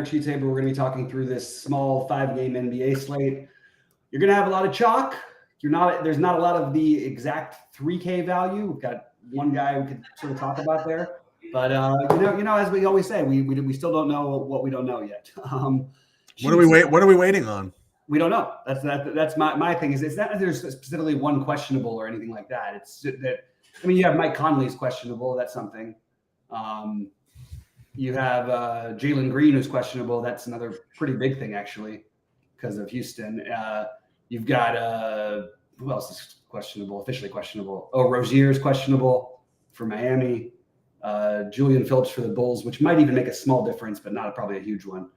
Sheet table. We're going to be talking through this small 5-game NBA slate. You're going to have a lot of chalk. There's not a lot of the exact 3K value. We've got one guy we could sort of talk about there, but as we always say, we still don't know what we don't know yet. What are we waiting on? We don't know. That's my thing. It's not that there's specifically one questionable or anything like that. It's that you have Mike Conley's questionable. That's something. You have Jalen Green, who's questionable. That's another pretty big thing, actually, because of Houston. You've got who else is questionable, officially questionable? Oh, Rozier's questionable for Miami. Julian Phillips for the Bulls, which might even make a small difference, but not probably a huge one.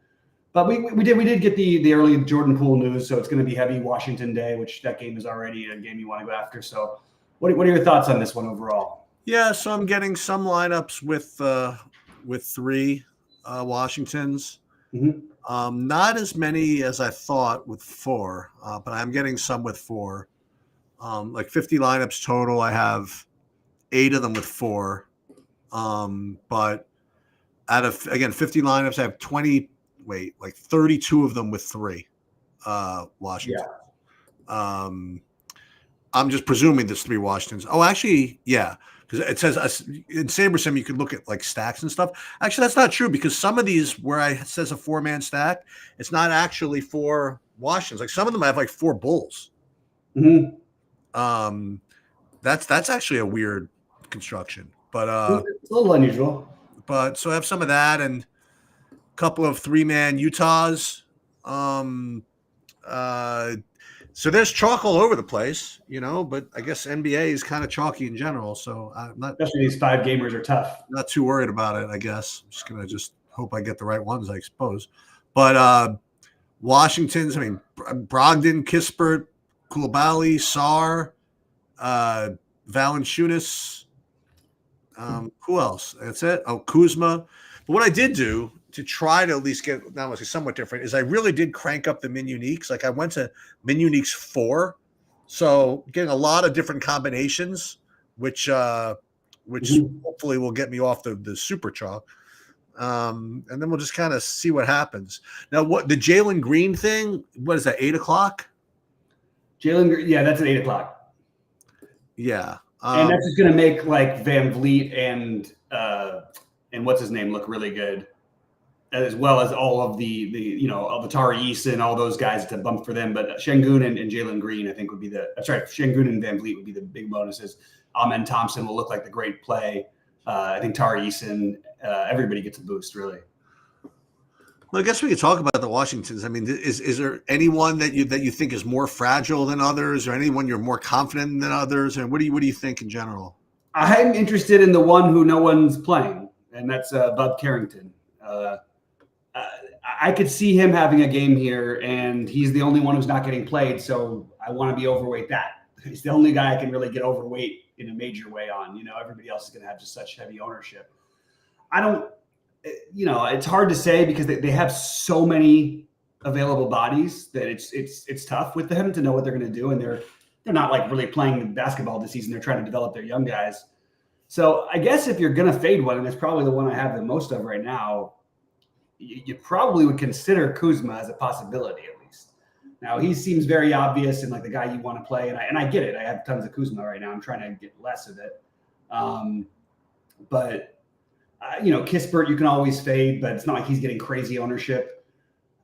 But we did get the early Jordan Poole news, so it's going to be heavy Washington Day, which that game is already a game you want to go after. So what are your thoughts on this one overall? Yeah, so I'm getting some lineups with 3 Washingtons. Mm-hmm. Not as many as I thought with 4, but I'm getting some with 4. Like 50 lineups total. I have 8 of them with 4. But out of, again, 50 lineups, I have 32 of them with 3 Washington. Yeah. I'm just presuming there's 3 Washingtons. Oh, actually, yeah. Because it says in SaberSim you could look at like stacks and stuff. Actually, that's not true because some of these where it says a 4-man stack, it's not actually 4 Washingtons. Like some of them have like 4 Bulls. Mm-hmm. That's actually a weird construction, but it's a little unusual. But so I have some of that and a couple of 3-man Utahs. So there's chalk all over the place, but I guess NBA is kind of chalky in general. So I'm not, especially these 5 gamers are tough. Not too worried about it, I guess. I'm just going to hope I get the right ones, I suppose. But Washington's, Brogdon, Kispert, Koulibaly, Sarr, Valanciunas. Who else? That's it. Oh, Kuzma. But what I did do to try to at least get, not only somewhat different, is I really did crank up the min uniques. Like I went to min uniques 4, so getting a lot of different combinations, which hopefully will get me off the super chalk. And then we'll just kind of see what happens. Now, what the Jalen Green thing? What is that? 8:00? Jalen Green, yeah, that's at 8:00. Yeah, and that's just going to make like Van Vliet and what's his name look really good, as well as all of the Tari Eason, all those guys to bump for them. But Şengün and Jalen Green, I think would be Şengün and Van Vliet would be the big bonuses. Amen Thompson will look like the great play. I think Tari Eason, everybody gets a boost really. Well, I guess we could talk about the Washingtons. Is there anyone that you think is more fragile than others, or anyone you're more confident than others? And what do you think in general? I'm interested in the one who no one's playing, and that's Bud Carrington. I could see him having a game here, and he's the only one who's not getting played. So I want to be overweight that. He's the only guy I can really get overweight in a major way on. Everybody else is going to have just such heavy ownership. It's hard to say because they have so many available bodies that it's tough with them to know what they're going to do, and they're not like really playing basketball this season. They're trying to develop their young guys. So I guess if you're going to fade one, and it's probably the one I have the most of right now, you probably would consider Kuzma as a possibility at least. Now he seems very obvious and like the guy you want to play, and I get it. I have tons of Kuzma right now. I'm trying to get less of it, but Kispert you can always fade, but it's not like he's getting crazy ownership.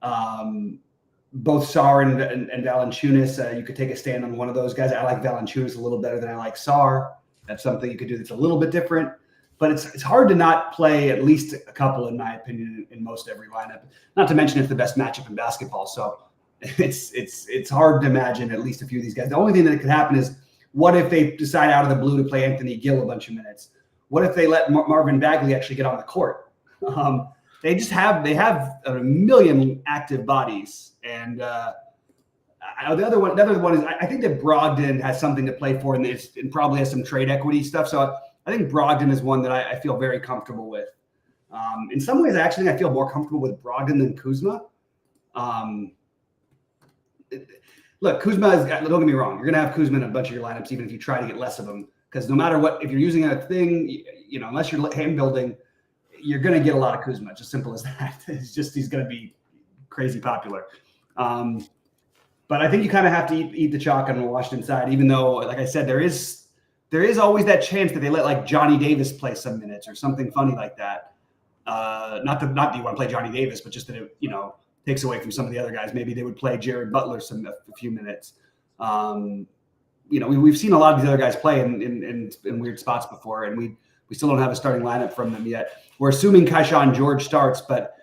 Both Sarr and Valanciunas, you could take a stand on one of those guys. I like Valanciunas a little better than I like Sarr. That's something you could do that's a little bit different. But it's hard to not play at least a couple, in my opinion, in most every lineup. Not to mention it's the best matchup in basketball. So it's hard to imagine at least a few of these guys. The only thing that could happen is what if they decide out of the blue to play Anthony Gill a bunch of minutes? What if they let Marvin Bagley actually get on the court? They have a million active bodies, and the other one is I think that Brogdon has something to play for, and probably has some trade equity stuff. So I think Brogdon is one that I feel very comfortable with. In some ways, I feel more comfortable with Brogdon than Kuzma. Look, Kuzma is, don't get me wrong, you're going to have Kuzma in a bunch of your lineups, even if you try to get less of them. Because no matter what, if you're using a thing, unless you're hand building, you're going to get a lot of Kuzma. It's as simple as that. He's going to be crazy popular. But I think you kind of have to eat the chalk on the Washington side, even though, like I said, there is always that chance that they let like Johnny Davis play some minutes or something funny like that. Not that you want to play Johnny Davis, but just that it, takes away from some of the other guys. Maybe they would play Jared Butler a few minutes. We've seen a lot of these other guys play in weird spots before, and we still don't have a starting lineup from them yet. We're assuming Keyshawn George starts, but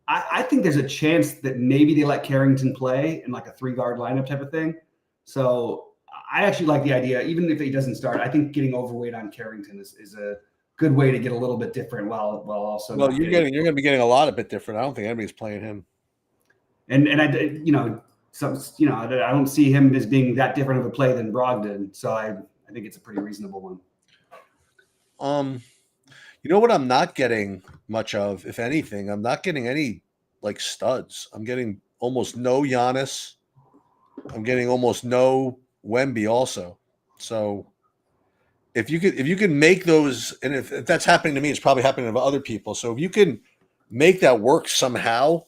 I think there's a chance that maybe they let Carrington play in like a 3-guard lineup type of thing. So I actually like the idea, even if he doesn't start. I think getting overweight on Carrington is a good way to get a little bit different while also. Well, you're going to be getting a lot of bit different. I don't think anybody's playing him. And I don't see him as being that different of a play than Brogdon. So I think it's a pretty reasonable one. You know what I'm not getting much of, if anything? I'm not getting any like studs. I'm getting almost no Giannis. I'm getting almost no Wemby also. So if you can make those, and if that's happening to me, it's probably happening to other people. So if you can make that work somehow,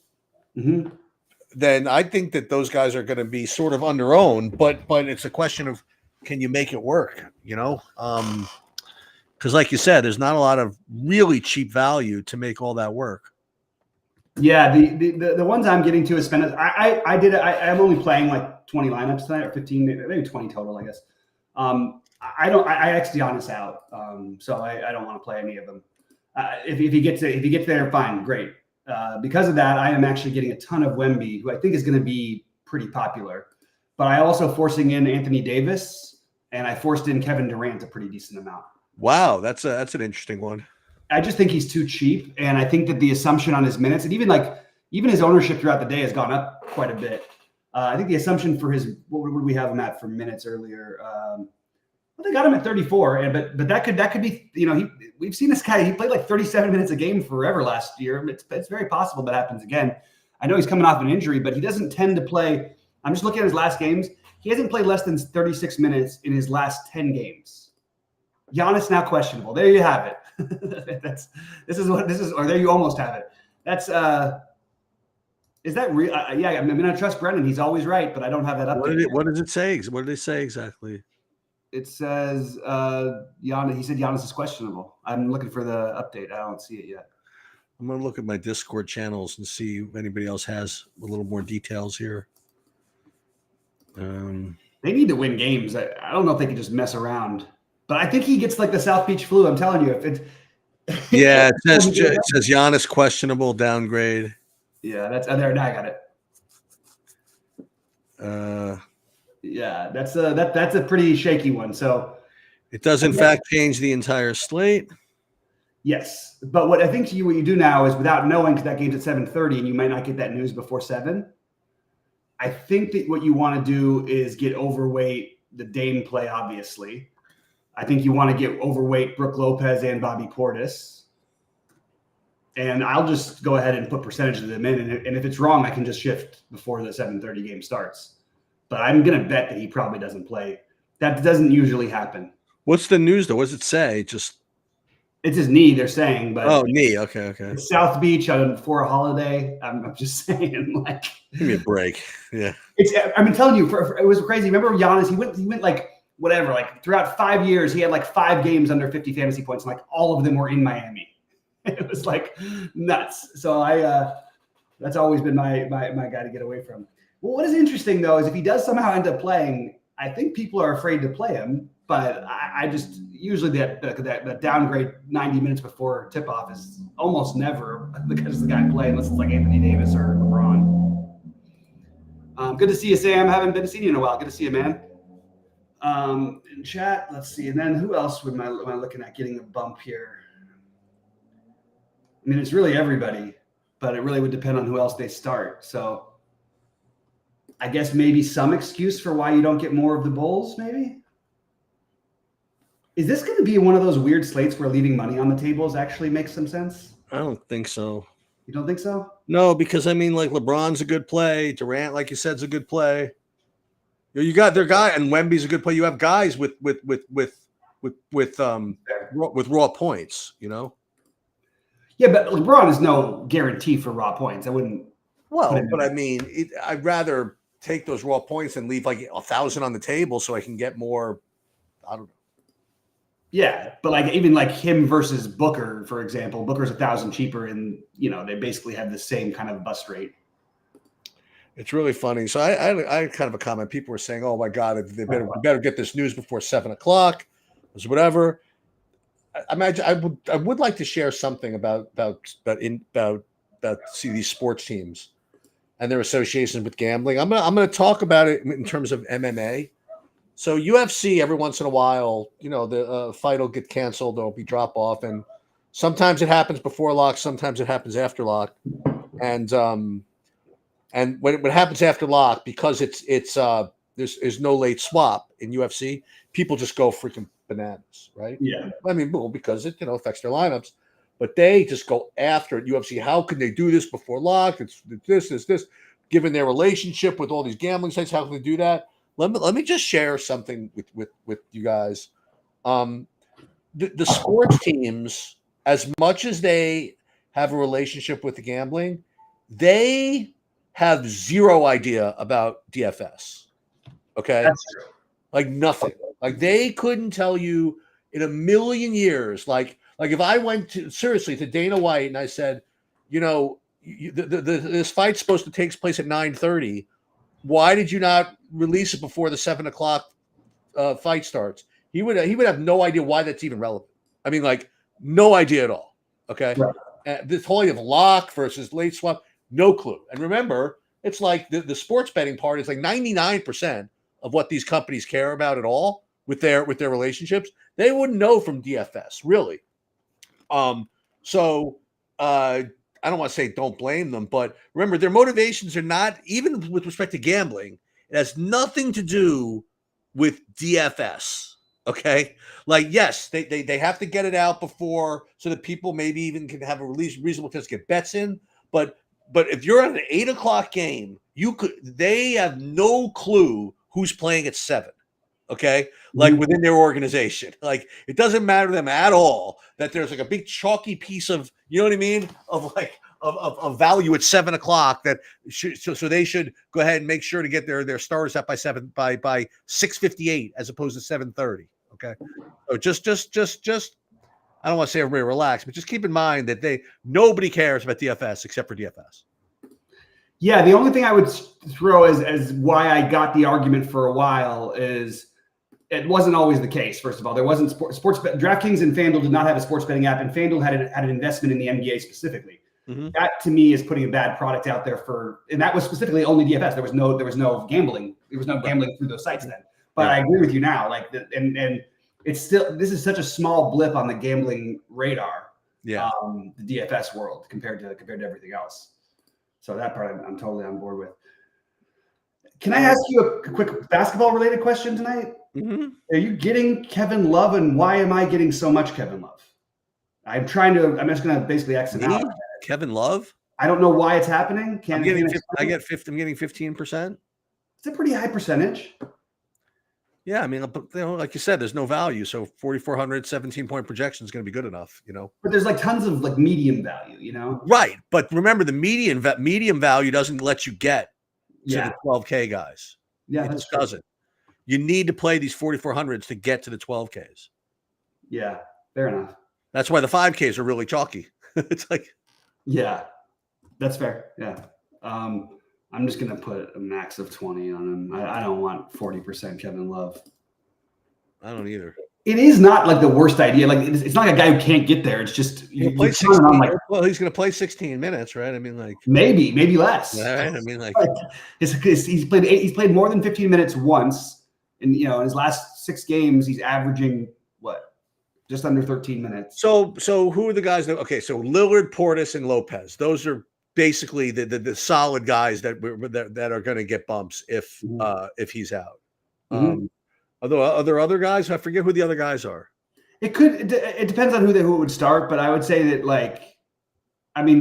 then I think that those guys are going to be sort of underowned. But it's a question of, can you make it work? Because like you said, there's not a lot of really cheap value to make all that work. Yeah, the ones I'm getting to is spend. I'm only playing like 20 lineups tonight, or 15, maybe 20 total, I guess. I X'd Giannis out, so I don't want to play any of them. If he gets there, fine, great. Because of that, I am actually getting a ton of Wemby, who I think is going to be pretty popular. But I also forcing in Anthony Davis, and I forced in Kevin Durant a pretty decent amount. Wow, that's an interesting one. I just think he's too cheap, and I think that the assumption on his minutes, and even his ownership throughout the day has gone up quite a bit. I think the assumption for his, what would we have him at for minutes earlier? Well, they got him at 34, but that could be, we've seen this guy. He played like 37 minutes a game forever last year. It's very possible that happens again. I know he's coming off an injury, but he doesn't tend to play. I'm just looking at his last games. He hasn't played less than 36 minutes in his last 10 games. Giannis now questionable. There you have it. This is, or there you almost have it. That's is that real? Yeah, I'm going to trust Brendan. He's always right, but I don't have that update. What does it say? What did they say exactly? It says Giannis. He said Giannis is questionable. I'm looking for the update. I don't see it yet. I'm going to look at my Discord channels and see if anybody else has a little more details here. They need to win games. I don't know if they can just mess around. But I think he gets like the South Beach flu. I'm telling you, if it's it says Giannis questionable downgrade. Yeah, that's there. Now I got it. Yeah, that's a pretty shaky one. So it does in fact change the entire slate. Yes, but what I think what you do now is, without knowing, because that game's at 7:30 and you might not get that news before 7. I think that what you want to do is get overweight the Dame play. Obviously, I think you want to get overweight Brook Lopez and Bobby Portis. And I'll just go ahead and put percentage of them in. And if it's wrong, I can just shift before the 7:30 game starts. But I'm going to bet that he probably doesn't play. That doesn't usually happen. What's the news, though? What does it say? It's his knee, they're saying. But knee. Okay. It's South Beach for a holiday. I'm just saying, like, give me a break. Yeah. I'm telling you, it was crazy. Remember Giannis? He went like whatever. Like throughout 5 years, he had like 5 games under 50 fantasy points, and like all of them were in Miami. It was like nuts. So that's always been my guy to get away from. Well, what is interesting though is if he does somehow end up playing, I think people are afraid to play him. But I just usually that downgrade 90 minutes before tip off is almost never because the guy playing, unless it's like Anthony Davis or LeBron. Good to see you, Sam. Haven't been seeing you in a while. Good to see you, man. In chat, let's see. And then who else am I looking at getting a bump here? I mean, it's really everybody, but it really would depend on who else they start. So I guess maybe some excuse for why you don't get more of the Bulls, maybe? Is this going to be one of those weird slates where leaving money on the tables actually makes some sense? I don't think so. You don't think so? No, because I mean, like LeBron's a good play. Durant, like you said, is a good play. You got their guy, and Wemby's a good play. You have guys with raw points, you know. Yeah, but LeBron is no guarantee for raw points. I wouldn't. Well, but I mean, I'd rather take those raw points and leave like 1,000 on the table so I can get more. I don't know. Yeah, but like even like him versus Booker, for example, Booker's 1,000 cheaper, and they basically have the same kind of bust rate. It's really funny. So I had kind of a comment. People were saying, "Oh my God, they better get this news before 7:00." Or whatever. I would like to share something about see these sports teams and their associations with gambling. I'm gonna talk about it in terms of MMA. So UFC, every once in a while, the fight will get canceled, there'll be drop off, and sometimes it happens before lock, sometimes it happens after lock, and when it happens after lock, because there's no late swap in UFC, people just go freaking bananas, right? Yeah. I mean, well, because it affects their lineups, but they just go after it. UFC, how can they do this before lock? It's this. Given their relationship with all these gambling sites, how can they do that? Let me just share something with you guys. The sports teams, as much as they have a relationship with the gambling, they have zero idea about DFS. Okay, That's true. Like nothing. Like they couldn't tell you in a million years. Like if I went to Dana White and I said, this fight's supposed to take place at 9:30. Why did you not release it before the 7:00 fight starts? He would have no idea why that's even relevant. I mean, like no idea at all. Okay, right. This whole idea of lock versus late swap, no clue. And remember, it's like the sports betting part is like 99% of what these companies care about at all with their relationships. They wouldn't know from DFS, really. So I don't want to say don't blame them, but remember their motivations are not, even with respect to gambling, it has nothing to do with DFS. Okay. Like, yes, they have to get it out before so that people maybe even can have a reasonable chance to get bets in. But if you're at an 8:00 game, they have no clue who's playing at 7. Okay. Like within their organization, like it doesn't matter to them at all that there's like a big chalky piece of, you know what I mean? Of like, of value at 7:00 that so they should go ahead and make sure to get their stars up by 6:58 as opposed to 7:30. Okay. So just I don't want to say everybody relax, but just keep in mind that nobody cares about DFS except for DFS. Yeah, the only thing I would throw as why I got the argument for a while is it wasn't always the case. First of all, there wasn't sports bet. DraftKings and FanDuel did not have a sports betting app, and FanDuel had an investment in the NBA specifically. Mm-hmm. That to me is putting a bad product out there and that was specifically only DFS. There was no gambling. There was no gambling through those sites then. But I agree with you now. Like and it's still, this is such a small blip on the gambling radar. Yeah, the DFS world compared to everything else. So that part I'm totally on board with. Can I ask you a quick basketball-related question tonight? Mm-hmm. Are you getting Kevin Love, and why am I getting so much Kevin Love? I'm just going to basically exit out. Kevin Love? I don't know why it's happening. I'm getting 15%. It's a pretty high percentage. Yeah, I mean, like you said, there's no value. So 4,400, 17-point projection is going to be good enough, But there's like tons of like medium value, Right. But remember, the medium value doesn't let you get to the 12K guys. Yeah, it just doesn't. You need to play these 4,400s to get to the 12Ks. Yeah, fair enough. That's why the 5Ks are really chalky. It's like, yeah, that's fair. Yeah. I'm just going to put a max of 20 on him. I don't want 40% Kevin Love. I don't either. It is not like the worst idea. Like it's not like a guy who can't get there. It's just he's going to play 16 minutes, right? I mean, like maybe less. Right? I mean, like he's played more than 15 minutes once, and in his last 6 games, he's averaging just under 13 minutes. So who are the guys that? Okay, so Lillard, Portis, and Lopez. Those are basically the solid guys that are going to get bumps if he's out. Mm-hmm. Are there other guys? I forget who the other guys are. It depends on who it would start, but I would say that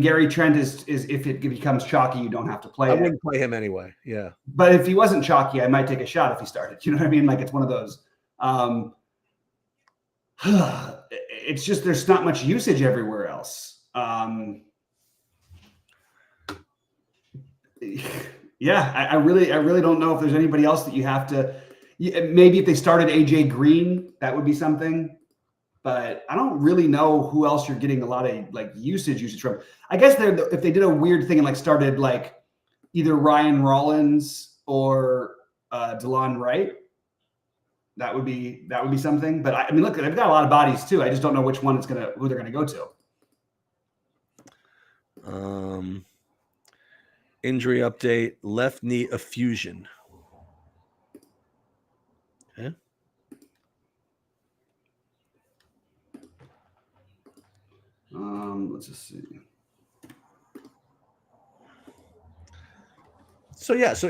Gary Trent is if it becomes chalky, you don't have to play. I wouldn't play him anyway. Yeah, but if he wasn't chalky, I might take a shot if he started. You know what I mean? Like it's one of those. It's just there's not much usage everywhere else. Yeah, I really don't know if there's anybody else that you have to. Maybe if they started AJ Green, that would be something. But I don't really know who else you're getting a lot of like usage from. I guess if they did a weird thing and like started like either Ryan Rollins or DeLon Wright, that would be something. But I mean, look, they've got a lot of bodies too. I just don't know which one who they're gonna go to. Injury update: left knee effusion. Okay. Let's just see. So yeah, so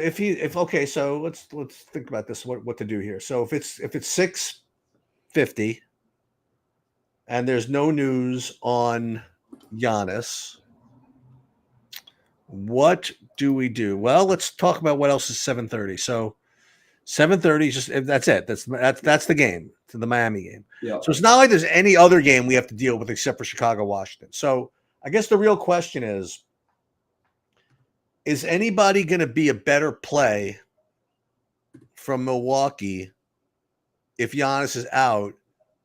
so let's think about this. What to do here? So if it's 650, and there's no news on Giannis, what do we do? Well, let's talk about what else is 7:30. So 7:30 is just that's it. That's the game, to the Miami game. Yeah. So it's not like there's any other game we have to deal with except for Chicago, Washington. So I guess the real question is anybody going to be a better play from Milwaukee if Giannis is out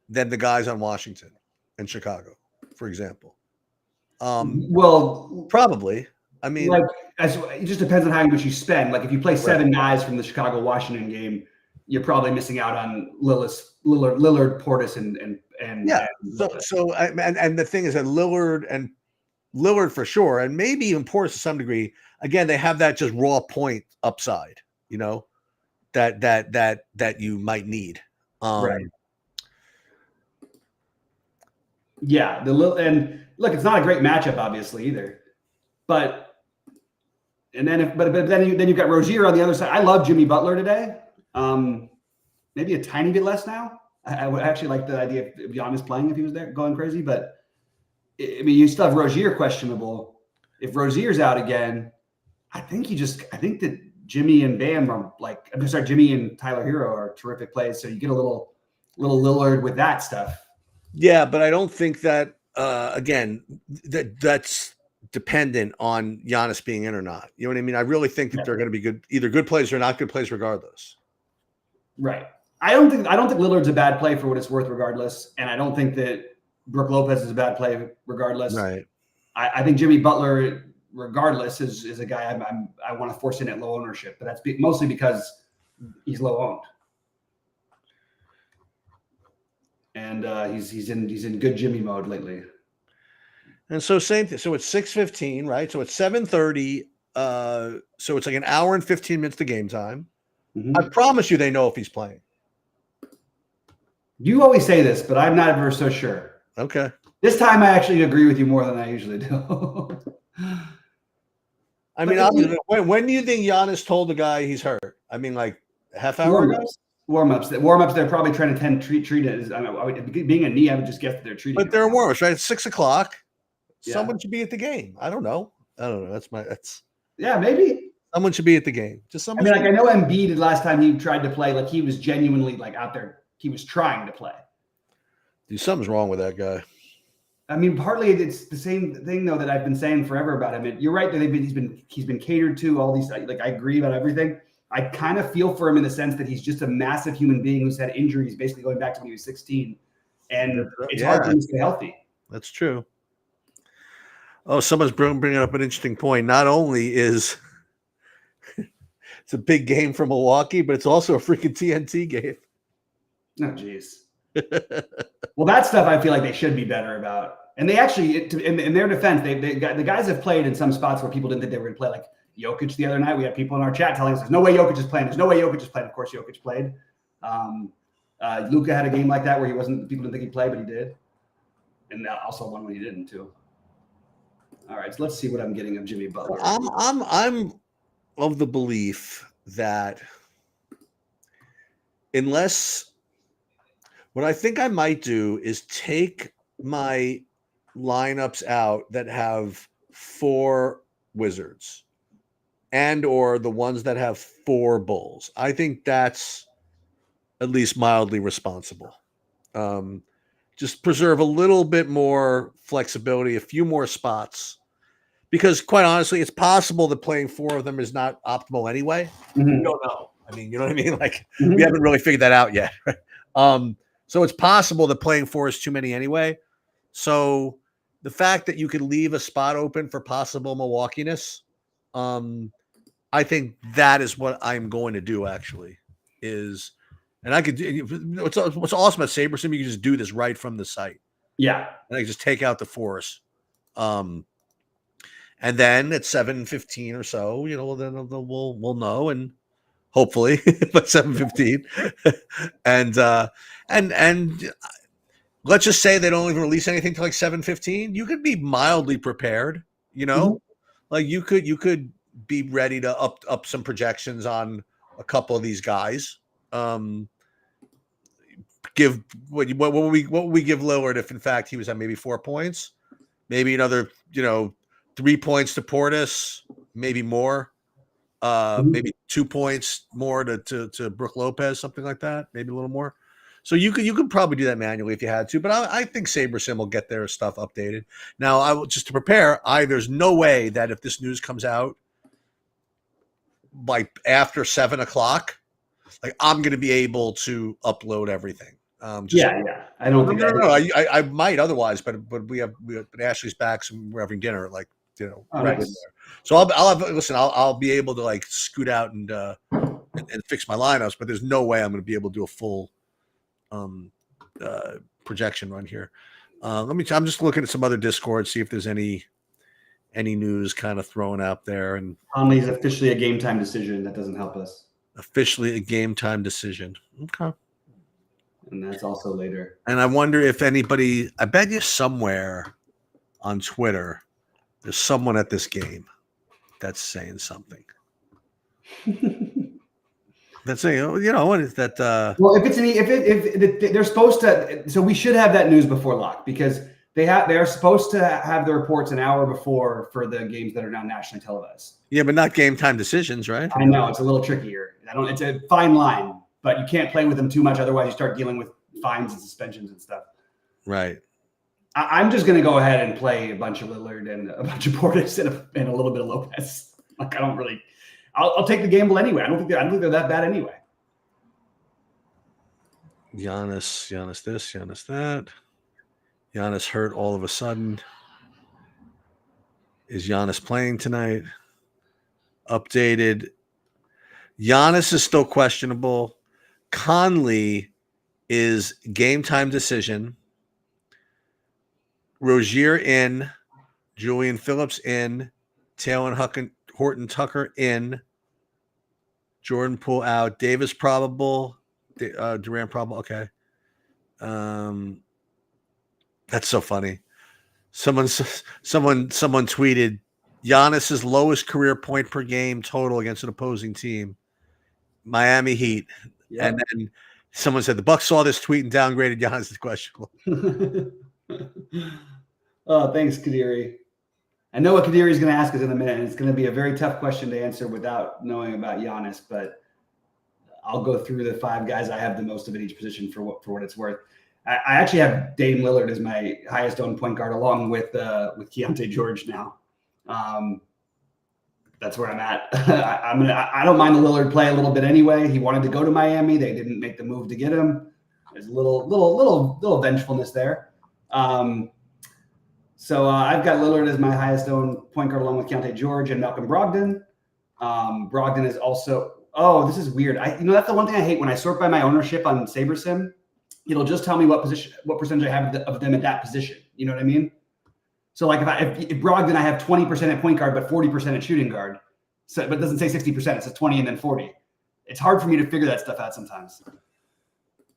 than the guys on Washington and Chicago, for example? Well, probably. I mean, like, it just depends on how much you spend. Like if you play 7 guys from the Chicago Washington game, you're probably missing out on Lillard, Portis, and yeah. And the thing is that Lillard for sure, and maybe even Portis to some degree. Again, they have that just raw point upside, you know, that you might need. Right. Yeah, and look, it's not a great matchup, obviously either. But then you've got Rozier on the other side. I love Jimmy Butler today. Maybe a tiny bit less now. I would actually like the idea of Giannis playing if he was there going crazy. But I mean, you still have Rozier questionable. If Rozier's out again, I think that Jimmy and Bam are like. I'm sorry, Jimmy and Tyler Hero are terrific plays. So you get a little Lillard with that stuff. Yeah, but I don't think that again that's dependent on Giannis being in or not. You know what I mean? I really think that they're going to be either good plays or not good plays, regardless. Right. I don't think Lillard's a bad play for what it's worth, regardless, and I don't think that Brook Lopez is a bad play, regardless. Right. I think Jimmy Butler, regardless, is a guy I want to force in at low ownership, but that's mostly because he's low owned, and he's in good Jimmy mode lately. And so same thing. So it's 6:15, right? So it's 7:30. So it's like an hour and 15 minutes to game time. Mm-hmm. I promise you, they know if he's playing. You always say this, but I'm not ever so sure. Okay. This time, I actually agree with you more than I usually do. I mean, when do you think Giannis told the guy he's hurt? I mean, like a half hour ago? Warm-ups. They're probably trying to treat it as, I don't know, being a knee, I would just guess that they're treating it. But they're warm-ups, right? It's 6 o'clock. Yeah. Someone should be at the game. I don't know. Yeah, maybe. Someone should be at the game. Just someone. I know Embiid last time he tried to play, like he was genuinely like out there. He was trying to play. Dude, something's wrong with that guy. I mean, partly it's the same thing though that I've been saying forever about him. You're right that he's been catered to all these. Like I agree about everything. I kind of feel for him in the sense that he's just a massive human being who's had injuries basically going back to when he was 16, and it's hard for him to stay healthy. That's true. Oh, someone's bringing up an interesting point. Not only is it's a big game for Milwaukee, but it's also a freaking TNT game. Oh, geez. Well, that stuff I feel like they should be better about. And they actually, in their defense, the guys have played in some spots where people didn't think they were going to play. Like Jokic the other night, we had people in our chat telling us, "There's no way Jokic is playing. There's no way Jokic is playing." Of course, Jokic played. Luka had a game like that where he wasn't. People didn't think he'd play, but he did. And also one when he didn't too. All right, so let's see what I'm getting of Jimmy Butler. I'm of the belief that unless what I think I might do is take my lineups out that have 4 Wizards and or the ones that have 4 Bulls. I think that's at least mildly responsible. just preserve a little bit more flexibility, a few more spots, because quite honestly, it's possible that playing 4 of them is not optimal anyway. We don't know. I mean, you know what I mean? Like we haven't really figured that out yet. So it's possible that playing 4 is too many anyway. So the fact that you could leave a spot open for possible Milwaukee-ness, I think that is what I'm going to do actually is, and I could do what's awesome about SaberSim, you can just do this right from the site. Yeah. And I can just take out the 4s. And then at 7:15 or so, then we'll know, and hopefully by 7:15. and let's just say they don't even release anything till like 7:15. You could be mildly prepared, like you could be ready to up some projections on a couple of these guys. Give what would we give Lillard if in fact he was at maybe 4 points, maybe another 3 points to Portis, maybe more, maybe 2 points more to Brook Lopez, something like that, maybe a little more. So you could probably do that manually if you had to, but I think SaberSim will get their stuff updated. Now, I will just to prepare. There's no way that if this news comes out like after 7 o'clock, like I'm going to be able to upload everything. Yeah. I don't think no. I might otherwise, but we have Ashley's back, so we're having dinner, like right nice. in there. So I'll be able to like scoot out and fix my lineups, but there's no way I'm going to be able to do a full projection run here. I'm just looking at some other Discord, see if there's any news kind of thrown out there. And Conley's officially a game time decision. That doesn't help us. Officially a game time decision. Okay. And that's also later. And I wonder if anybody, I bet you somewhere on Twitter, there's someone at this game that's saying something. That's saying, what is that? Well, if they're supposed to, so we should have that news before lock because they are supposed to have the reports an hour before for the games that are now nationally televised. Yeah, but not game time decisions, right? I know it's a little trickier. It's a fine line, but you can't play with them too much. Otherwise, you start dealing with fines and suspensions and stuff. Right. I'm just going to go ahead and play a bunch of Lillard and a bunch of Portis and a little bit of Lopez. Like I don't really. I'll take the gamble anyway. I don't think they're that bad anyway. Giannis this, Giannis that. Giannis hurt all of a sudden. Is Giannis playing tonight? Updated. Giannis is still questionable. Conley is game time decision. Rozier in. Julian Phillips in. Taylor Horton Tucker in. Jordan Poole out. Davis probable. Durant probable. Okay. That's so funny. Someone tweeted Giannis's lowest career point per game total against an opposing team. Miami Heat. Yep. And then someone said the Bucks saw this tweet and downgraded Giannis as questionable. Oh, thanks, Kadiri. I know what Kadiri is going to ask us in a minute, and it's going to be a very tough question to answer without knowing about Giannis, but I'll go through the 5 guys I have the most of at each position for what it's worth. I actually have Dame Lillard as my highest owned point guard, along with Keontae George now. That's where I'm at. I don't mind the Lillard play a little bit anyway. He wanted to go to Miami. They didn't make the move to get him. There's a little vengefulness there. So I've got Lillard as my highest owned point guard, along with Keontae George and Malcolm Brogdon. Brogdon is also. Oh, this is weird. That's the one thing I hate when I sort by my ownership on SaberSim. It'll just tell me what percentage I have of them at that position. You know what I mean? So like if Brogdon, I have 20% at point guard, but 40% at shooting guard. So, but it doesn't say 60%. It says 20 and then 40. It's hard for me to figure that stuff out sometimes.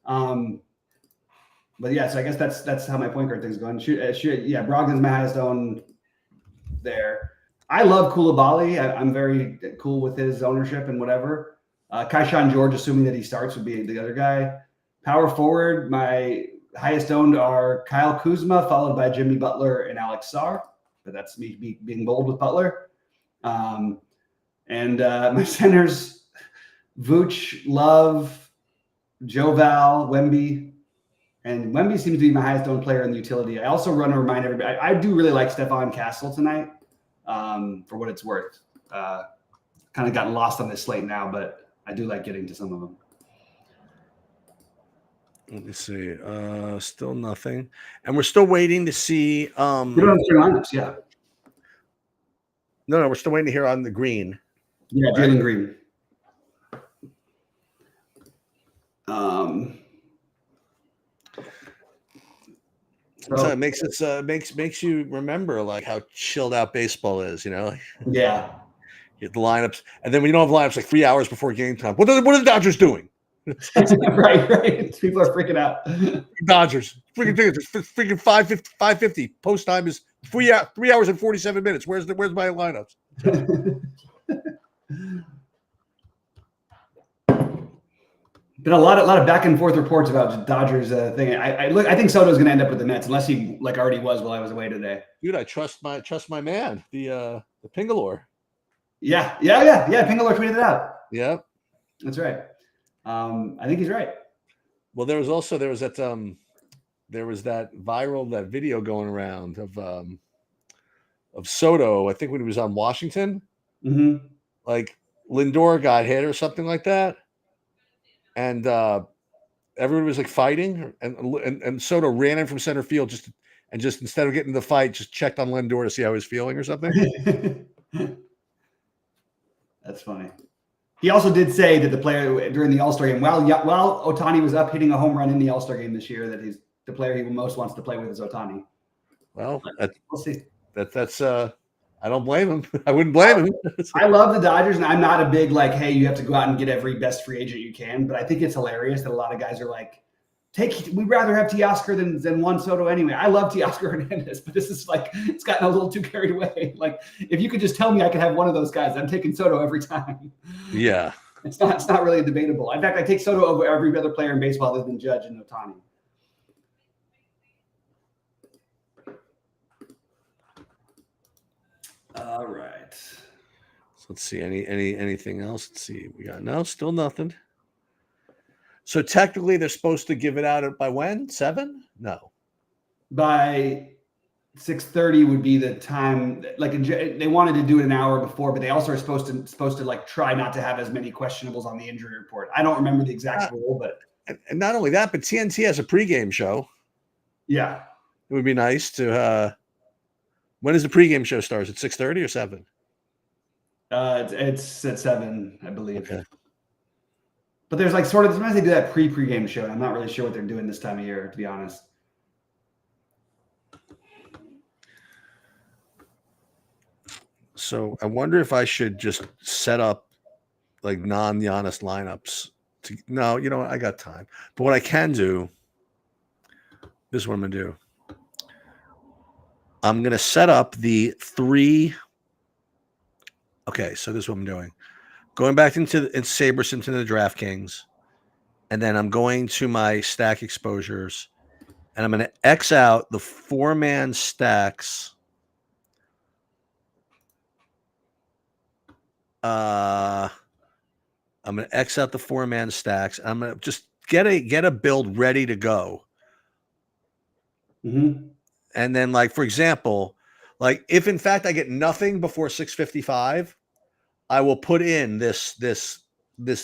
But yeah, so I guess that's how my point guard thing's going. Yeah, Brogdon's my highest owned there. I love Koulibaly. I'm very cool with his ownership and whatever. Kaishan George, assuming that he starts, would be the other guy. Power forward, my highest owned are Kyle Kuzma, followed by Jimmy Butler and Alex Sarr. But that's me being bold with Butler. And my centers, Vooch, Love, Joe Val, Wemby. And Wemby seems to be my highest owned player in the utility. I also want to remind everybody, I do really like Stephon Castle tonight, for what it's worth. Kind of gotten lost on this slate now, but I do like getting to some of them. Let me see. Still nothing. And we're still waiting to see. You don't have three lineups, yeah. No, we're still waiting to hear on the green. Yeah, right? Jalen Green. So it makes you remember like how chilled out baseball is, you know? Yeah. You get the lineups, and then when you don't have lineups like 3 hours before game time, what are the Dodgers doing? right. People are freaking out. Dodgers, freaking 550. Post time is 3 hours and 47 minutes. Where's my lineups? Been a lot of back and forth reports about Dodgers thing. I think Soto's going to end up with the Mets unless he like already was while I was away today. Dude, I trust my man, the Pingalore. Yeah. Pingalore tweeted it out. Yeah, that's right. I think he's right. Well, there was that viral video going around of Soto. I think when he was on Washington, like Lindor got hit or something like that, and everyone was like fighting, and Soto ran in from center field just instead of getting in the fight, just checked on Lindor to see how he was feeling or something. That's funny. He also did say that the player during the All-Star game, while Ohtani was up hitting a home run in the All-Star game this year, that he's the player he most wants to play with is Ohtani. Well, we'll see. That's I don't blame him. I wouldn't blame him. I love the Dodgers, and I'm not a big like, hey, you have to go out and get every best free agent you can. But I think it's hilarious that a lot of guys are like, we'd rather have Teoscar than Juan Soto anyway. I love Teoscar Hernandez, but this is like, it's gotten a little too carried away. Like, if you could just tell me I could have one of those guys, I'm taking Soto every time. Yeah. It's not really debatable. In fact, I take Soto over every other player in baseball other than Judge and Ohtani. All right. So let's see. Anything else? Let's see. We got still nothing. So technically, they're supposed to give it out by when? 7? No. By 6:30 would be the time. Like they wanted to do it an hour before, but they also are supposed to like try not to have as many questionables on the injury report. I don't remember the exact rule, but and not only that, but TNT has a pregame show. Yeah, it would be nice to. When does the pregame show start? At 6:30 or 7? It's at 7, I believe. Okay. But there's like sort of sometimes they do that pregame show, and I'm not really sure what they're doing this time of year, to be honest. So I wonder if I should just set up like non-Giannis lineups. No, you know what? I got time. But what I can do, this is what I'm going to do. I'm going to set up the 3. Okay, so this is what I'm doing. Going back into Sabres into the DraftKings, and then I'm going to my stack exposures, and I'm going to X out the 4-man stacks. I'm going to X out the 4-man stacks. I'm going to just get a build ready to go. Mm-hmm. And then, like, for example, like if in fact I get nothing before 6:55, I will put in this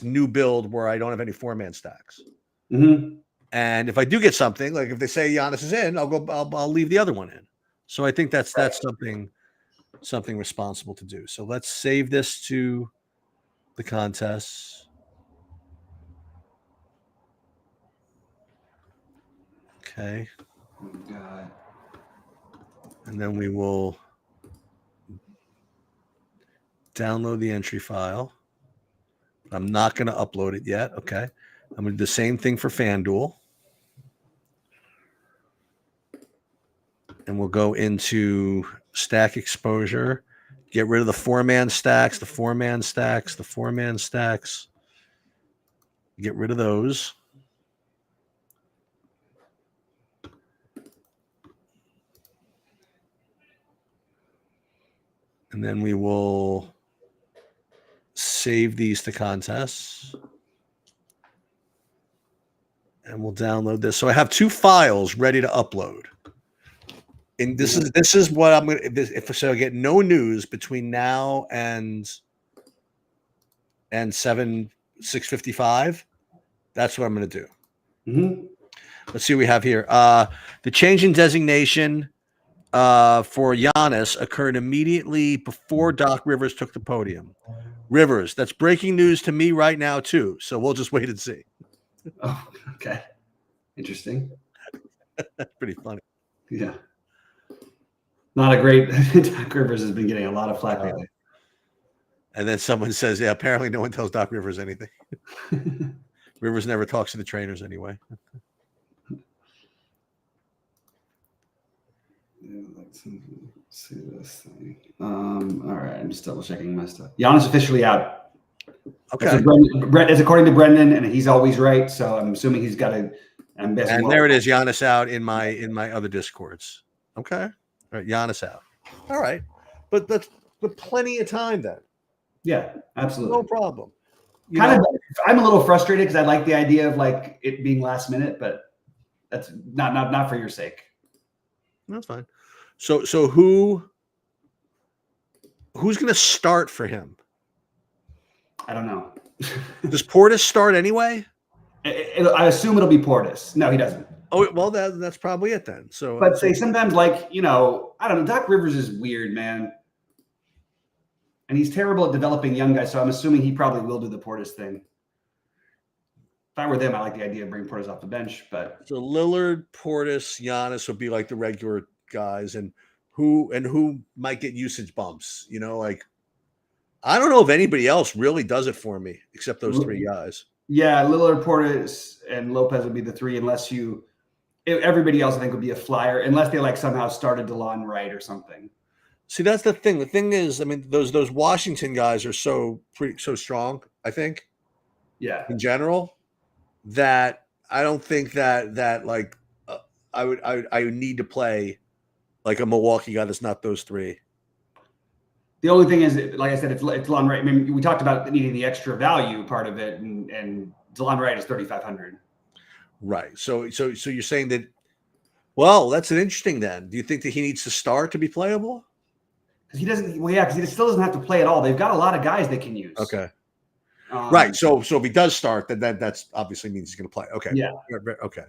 new build where I don't have any 4-man stacks. Mm-hmm. And if I do get something, like if they say Giannis is in, I'll leave the other one in. So I think that's something responsible to do. So let's save this to the contests. Okay. Oh, God. And then we will download the entry file. I'm not going to upload it yet. Okay. I'm going to do the same thing for FanDuel. And we'll go into stack exposure, get rid of the 4-man stacks, the 4-man stacks, the 4-man stacks. Get rid of those. And then we will save these to contests. And we'll download this. So I have 2 files ready to upload. And this is what I'm going to, if so I get no news between now and 6:55, that's what I'm going to do. Mm-hmm. Let's see what we have here. The change in designation for Giannis occurred immediately before Doc Rivers took the podium. Rivers, that's breaking news to me right now too. So we'll just wait and see. Oh, okay. Interesting. That's pretty funny. Yeah. Not a great. Doc Rivers has been getting a lot of flack lately. And then someone says, yeah, apparently no one tells Doc Rivers anything. Rivers never talks to the trainers anyway. Yeah, let's see this thing. All right, I'm just double checking my stuff. Giannis officially out. Okay. It's according to Brendan, and he's always right. So I'm assuming he's got a. And there it is, Giannis out in my other Discords. Okay. All right, Giannis out. All right, but that's plenty of time then. Yeah, absolutely, no problem. I'm a little frustrated because I like the idea of like it being last minute, but that's not for your sake. That's fine. So who's going to start for him? I don't know. Does Portis start anyway? I assume it'll be Portis. No, he doesn't. Oh, well, that's probably it then. So, but say sometimes like, I don't know. Doc Rivers is weird, man. And he's terrible at developing young guys. So I'm assuming he probably will do the Portis thing. If I were them, I like the idea of bringing Portis off the bench. But so Lillard, Portis, Giannis would be like the regular guys, and who might get usage bumps. Like I don't know if anybody else really does it for me except those 3 guys. Yeah, Lillard, Portis, and Lopez would be the 3, unless everybody else I think would be a flyer, unless they like somehow started DeLon Wright or something. See, that's the thing. The thing is, I mean, those Washington guys are so strong, I think. Yeah. In general, that I don't think that like I would need to play like a Milwaukee guy that's not those 3. The only thing is, like I said, it's DeLon Wright. I mean, we talked about needing the extra value part of it, and DeLon Wright is 3,500. Right. So you're saying that? Well, that's an interesting. Then, do you think that he needs to start to be playable? Because he doesn't. Well, yeah, because he still doesn't have to play at all. They've got a lot of guys they can use. Okay. Right. So if he does start, then that's obviously means he's going to play. Okay. Yeah. Okay.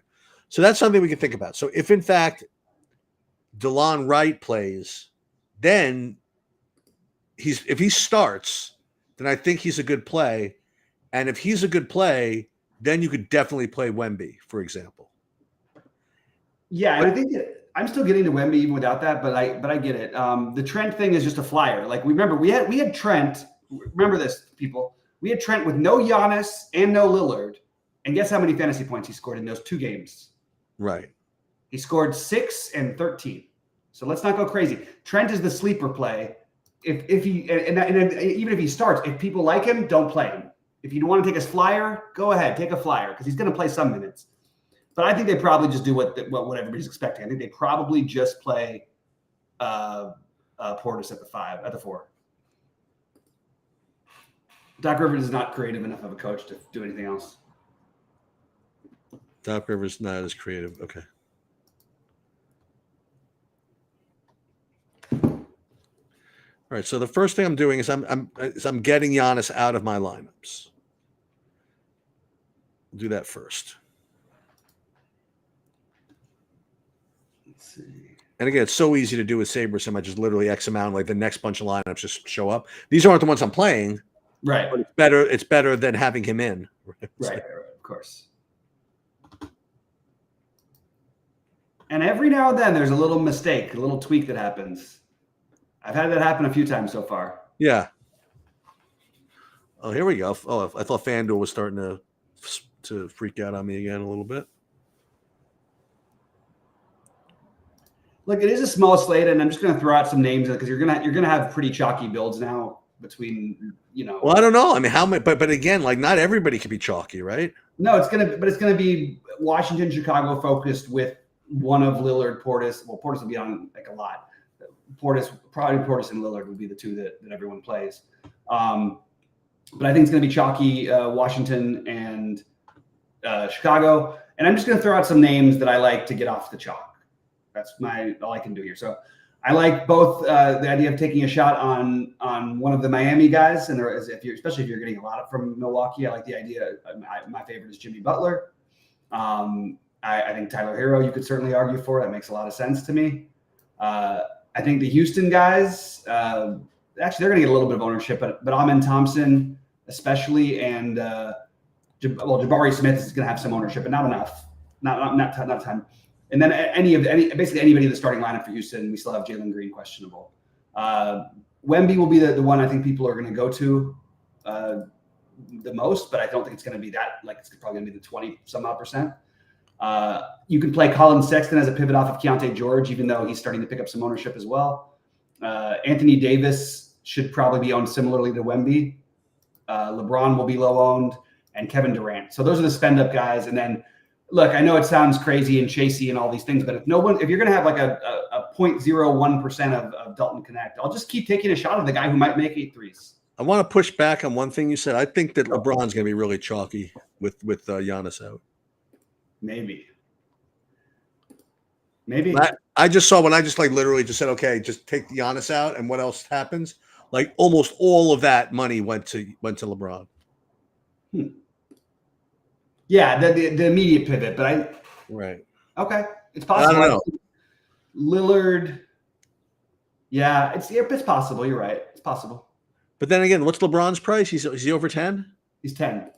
So that's something we can think about. So if in fact DeLon Wright plays, then if he starts, then I think he's a good play. And if he's a good play, then you could definitely play Wemby, for example. Yeah, and I think I'm still getting to Wemby even without that, but I get it. The Trent thing is just a flyer. Like remember, we had Trent. Remember this, people. We had Trent with no Giannis and no Lillard, and guess how many fantasy points he scored in those 2 games? Right. He scored 6 and 13. So let's not go crazy. Trent is the sleeper play. If he and even if he starts, if people like him, don't play him. If you want to take his flyer, go ahead, take a flyer because he's going to play some minutes. But I think they probably just do what everybody's expecting. I think they probably just play Portis at the 4. Doc Rivers is not creative enough of a coach to do anything else. Doc Rivers not as creative. Okay. All right. So the first thing I'm doing is I'm getting Giannis out of my lineups. I'll do that first. Let's see. And again, it's so easy to do with SaberSim. I just literally X amount, like the next bunch of lineups just show up. These aren't the ones I'm playing. Right. But it's better than having him in. Right, of course. And every now and then there's a little mistake, a little tweak that happens. I've had that happen a few times so far. Yeah. Oh, here we go. Oh, I thought FanDuel was starting to freak out on me again a little bit. Look, it is a small slate, and I'm just going to throw out some names because you're gonna have pretty chalky builds now between. Well, I don't know. I mean, how many? But again, like not everybody can be chalky, right? No, it's gonna be Washington, Chicago focused with one of Lillard, Portis. Well, Portis will be on like a lot. Portis and Lillard would be the 2 that everyone plays. But I think it's going to be chalky Washington and Chicago. And I'm just going to throw out some names that I like to get off the chalk. That's all I can do here. So I like both the idea of taking a shot on one of the Miami guys, and especially if you're getting a lot from Milwaukee. I like the idea. My favorite is Jimmy Butler. I think Tyler Hero, you could certainly argue for. That makes a lot of sense to me. I think the Houston guys, actually, they're going to get a little bit of ownership, but Amen Thompson especially, and Jabari Smith is going to have some ownership, but not enough, not a ton. And then basically anybody in the starting lineup for Houston, we still have Jalen Green questionable. Wemby will be the one I think people are going to go to the most, but I don't think it's going to be that. Like, it's probably going to be the 20 some odd percent. You can play Colin Sexton as a pivot off of Keontae George, even though he's starting to pick up some ownership as well. Anthony Davis should probably be owned similarly to Wemby. LeBron will be low owned, and Kevin Durant. So those are the spend up guys. And then, look, I know it sounds crazy and chasey and all these things, but if you're going to have like a 0.01% of Dalton Connect, I'll just keep taking a shot at the guy who might make 8 threes. I want to push back on one thing you said. I think that LeBron's going to be really chalky with Giannis out. Maybe. I just saw when I just literally just said, okay, just take Giannis out, and what else happens? Like almost all of that money went to LeBron. Yeah, the immediate pivot, but right. Okay, it's possible. I don't know. Lillard. Yeah, it's possible. You're right. It's possible. But then again, what's LeBron's price? Is he over 10? He's 10.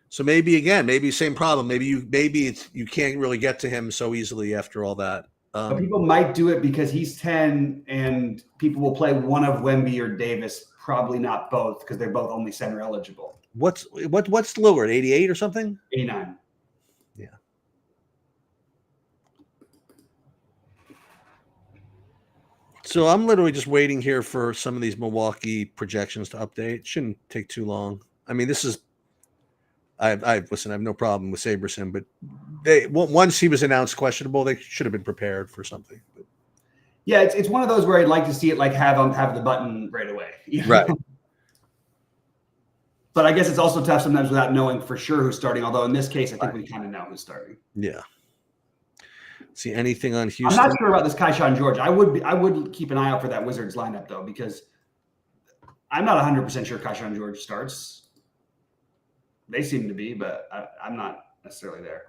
So maybe same problem. Maybe you can't really get to him so easily after all that. But people might do it because he's 10, and people will play one of Wemby or Davis. Probably not both, because they're both only center eligible. What's Lillard? 88 or something? 89. Yeah. So I'm literally just waiting here for some of these Milwaukee projections to update. Shouldn't take too long. I mean, this is. I have no problem with Saberson, but once he was announced questionable, they should have been prepared for something. But. Yeah, it's one of those where I'd like to see it have the button right away. You know? Right. But I guess it's also tough sometimes without knowing for sure who's starting. Although in this case, I think we kind of know who's starting. Yeah. See anything on Houston? I'm not sure about this Keyshawn George. I would keep an eye out for that Wizards lineup though, because I'm not 100% sure Keyshawn George starts. They seem to be, but I'm not necessarily there.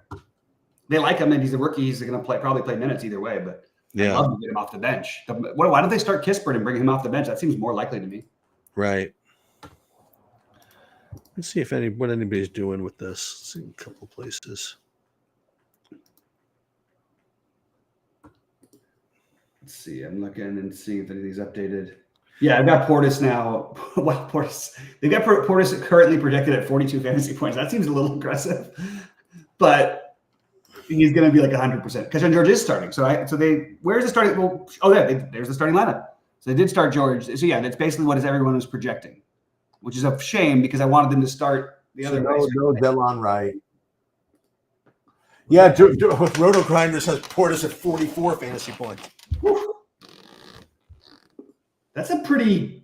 They like him, and he's a rookie. He's going to probably play minutes either way, but I'd love to get him off the bench. Why don't they start Kispert and bring him off the bench? That seems more likely to me. Right. Let's see what anybody's doing with this. Let's see a couple places. Let's see. I'm looking and seeing if anything's updated. Yeah, I've got Portis now. Well, they've got Portis currently projected at 42 fantasy points. That seems a little aggressive, but he's going to be like 100%. Keyshawn George is starting. Where's the starting? Well, there's the starting lineup. So they did start George. So yeah, that's basically what everyone was projecting, which is a shame because I wanted them to start the other way. No, Delon Wright. Yeah, with Roto Grinders has Portis at 44 fantasy points. Whew. That's pretty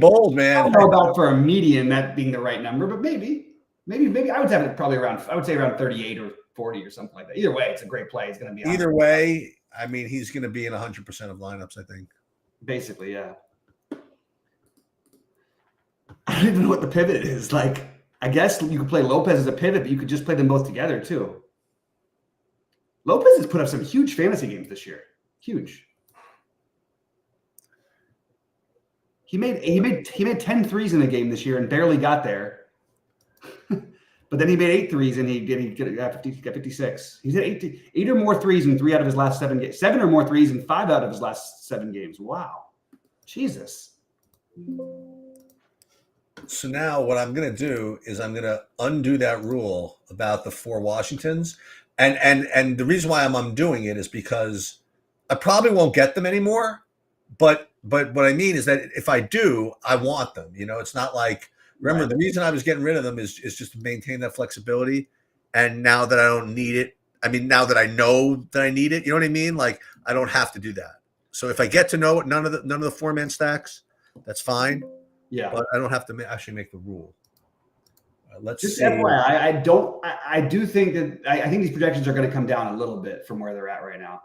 bold, man. I don't know about for a median that being the right number, but maybe I would have it probably around 38 or 40 or something like that. Either way, it's a great play. It's going to be either way. I mean, he's going to be in 100% of lineups, I think. Basically, yeah. I don't even know what the pivot is. Like, I guess you could play Lopez as a pivot, but you could just play them both together too. Lopez has put up some huge fantasy games this year. Huge. He made 10 threes in a game this year and barely got there. But then he made 8 threes and he got 56. He's had 8 or more threes in 3 out of his last 7 games. 7 or more threes in 5 out of his last 7 games. Wow. Jesus. So now what I'm going to do is I'm going to undo that rule about the 4 Washingtons. And the reason why I'm undoing it is because I probably won't get them anymore. But what I mean is that if I do, I want them. You know, it's not like, remember, the reason I was getting rid of them is just to maintain that flexibility. And now that I don't need it, I mean, now that I know that I need it, you know what I mean? Like, I don't have to do that. So if I get to know none of the 4-man stacks, that's fine. Yeah. But I don't have to actually make the rule. Let's Just see. FYI, I do think that I think these projections are going to come down a little bit from where they're at right now.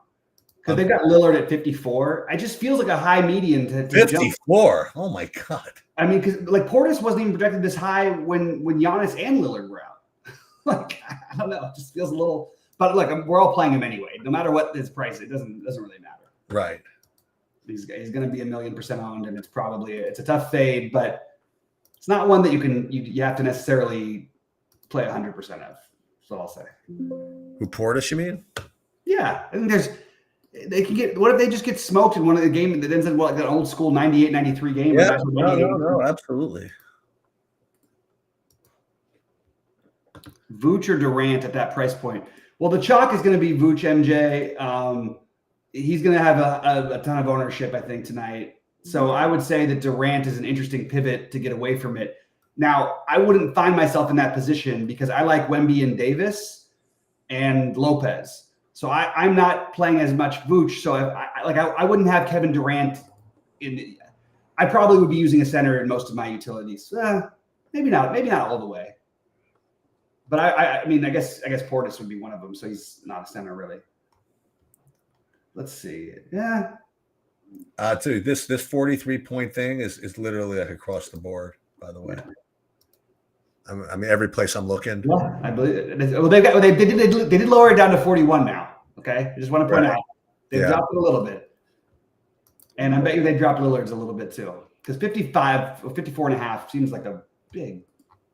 Because they've got Lillard at 54. I just feels like a high median to 54. Jump. Oh my God. I mean, because like Portis wasn't even projected this high when Giannis and Lillard were out. Like, I don't know. It just feels a little. But look, we're all playing him anyway. No matter what his price, it doesn't really matter. Right. He's going to be 1,000,000% owned, and it's a tough fade, but it's not one that you have to necessarily play 100% of. That's what I'll say. Who, Portis, you mean? Yeah, I think they can get. What if they just get smoked in one of the games that ends in like that old school 98-93 game? Yeah, no, absolutely. Vooch or Durant at that price point? Well, the chalk is going to be Vooch MJ. He's going to have a ton of ownership, I think, tonight. So I would say that Durant is an interesting pivot to get away from it. Now, I wouldn't find myself in that position because I like Wemby and Davis and Lopez. So I'm not playing as much Vooch. So I wouldn't have Kevin Durant in. I probably would be using a center in most of my utilities. Maybe not all the way. But I mean, I guess Portis would be one of them. So he's not a center really. Let's see. Yeah. Dude, this 43-point thing is literally like across the board, by the way. I mean, every place I'm looking. Yeah, I believe it. Well, they did lower it down to 41 now. Okay, I just want to point out they dropped it a little bit, and I bet you they dropped Lillard's a little bit too, because 55 or 54.5 seems like a big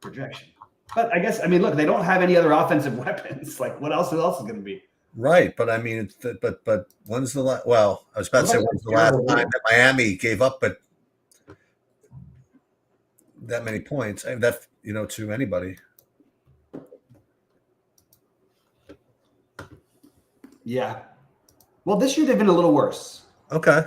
projection. But I guess look, they don't have any other offensive weapons. Like, what else? Who else is going to be? Right, but I mean, but when's the last? Well, I was about to say when's the last time that Miami gave up, but that many points, that to anybody. Yeah. Well, this year they've been a little worse. Okay.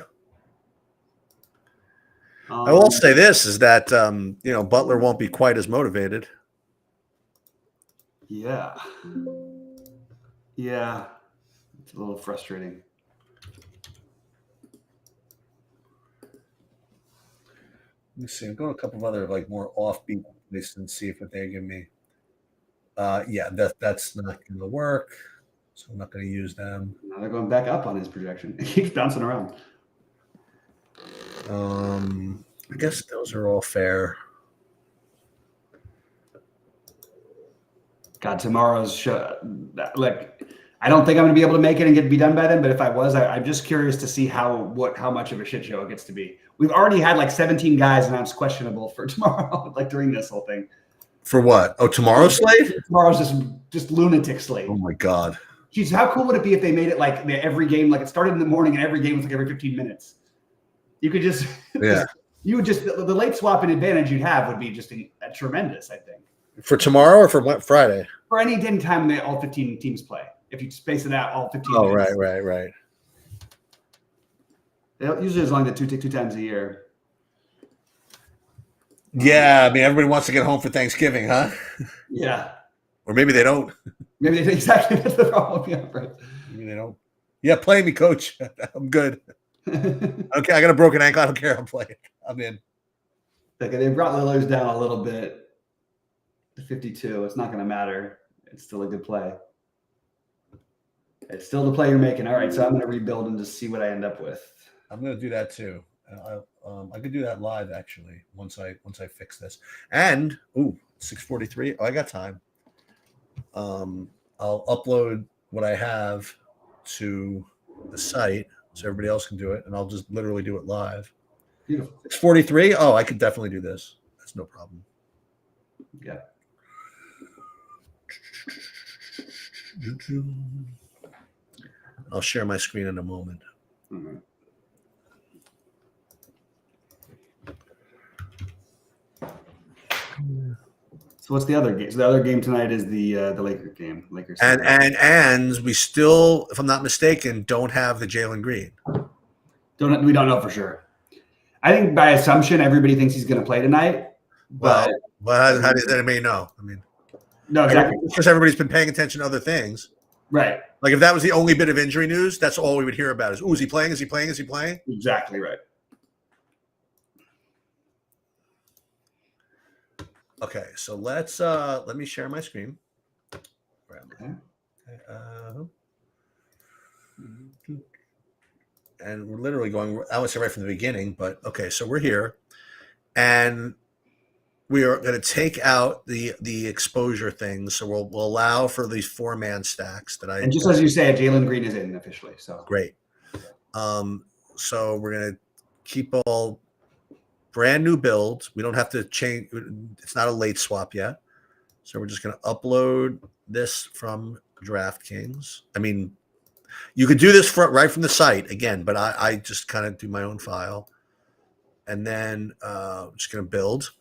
I will say this is that Butler won't be quite as motivated. Yeah. Yeah. It's a little frustrating. Let me see. I'm going a couple of other more offbeat places and see if they give me. Yeah, that's not going to work. So I'm not going to use them. Now they're going back up on his projection. It keeps bouncing around. I guess those are all fair. God, tomorrow's show. I don't think I'm going to be able to make it and be done by then. But if I was, I'm just curious to see how much of a shit show it gets to be. We've already had 17 guys announced questionable for tomorrow, during this whole thing. For what? Oh, tomorrow's slate? Tomorrow's just lunatic slate. Oh my God. Jeez, how cool would it be if they made it every game, it started in the morning and every game was every 15 minutes? You could just, you would just, the late swapping advantage you'd have would be just tremendous, I think. For tomorrow or for what, Friday? For any time that all 15 teams play. If you space it out all 15 Oh, minutes. right. Usually as long as they two times a year. Yeah, I mean, everybody wants to get home for Thanksgiving, huh? Yeah. Or maybe they don't. Maybe exactly that's the problem. Yeah, right. Maybe they don't. Yeah, play me, coach. I'm good. Okay, I got a broken ankle. I don't care. I'm playing. I'm in. Okay, they brought Lillard's down a little bit to 52. It's not going to matter. It's still a good play. It's still the play you're making. All right, so I'm going to rebuild and just see what I end up with. I'm going to do that too. I could do that live actually once I fix this. And 6:43. Oh, I got time. I'll upload what I have to the site so everybody else can do it, and I'll just literally do it live. Beautiful. 6:43. Oh, I could definitely do this. That's no problem. Yeah. I'll share my screen in a moment. Mm-hmm. So what's the other game? So the other game tonight is the Lakers game. Lakers. And we still, if I'm not mistaken, don't have the Jalen Green. We don't know for sure. I think by assumption everybody thinks he's going to play tonight. But how does anybody know? I mean, no, exactly. Because everybody's been paying attention to other things. Right. Like if that was the only bit of injury news, that's all we would hear about is he playing? Is he playing? Is he playing? Exactly right. Okay, so let me share my screen. Okay. And we're literally going, I would say right from the beginning, but okay, so we're here, and we are going to take out the exposure things. So we'll allow for these 4-man stacks that I. And just as you say, Jalen Green is in officially. So great. So we're going to keep all brand new builds. We don't have to change. It's not a late swap yet. So we're just going to upload this from DraftKings. I mean, you could do this right from the site again, but I just kind of do my own file. And then I'm just going to build.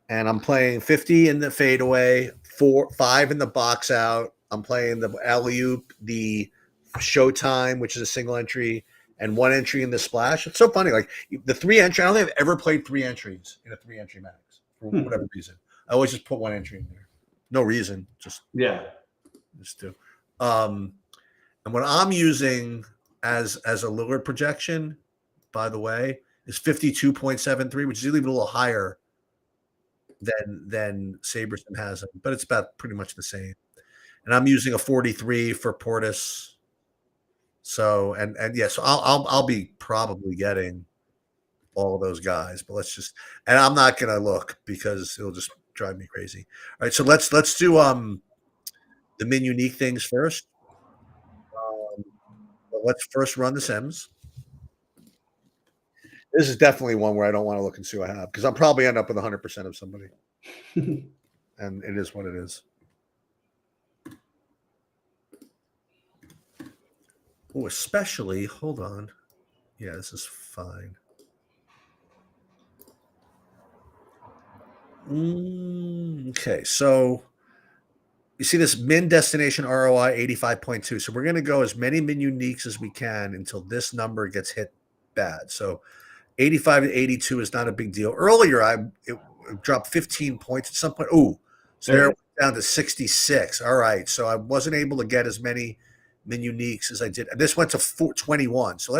And I'm playing 50 in the fadeaway, 5 in the box out. I'm playing the alley-oop, the Showtime, which is a single entry, and 1 entry in the splash. It's so funny. Like the 3 entry, I don't think I've ever played 3 entries in a 3 entry max for whatever reason. I always just put 1 entry in there. No reason. Just do. And what I'm using as a lure projection, by the way, is 52.73, which is even a little higher than Saberson has them, but it's about pretty much the same. And I'm using a 43 for Portis. So and yeah, so I'll be probably getting all of those guys, but and I'm not gonna look because it'll just drive me crazy. All right, so let's do the min unique things first. But let's first run the Sims. This is definitely one where I don't want to look and see what I have because I'll probably end up with 100% of somebody. And it is what it is. Oh, especially, hold on. Yeah, this is fine. Okay, so you see this min destination ROI 85.2. So we're going to go as many min uniques as we can until this number gets hit bad. So 85 to 82 is not a big deal. Earlier, it dropped 15 points at some point. Ooh, so there it went down to 66. All right, so I wasn't able to get as many min uniques as I did. And this went to 21. So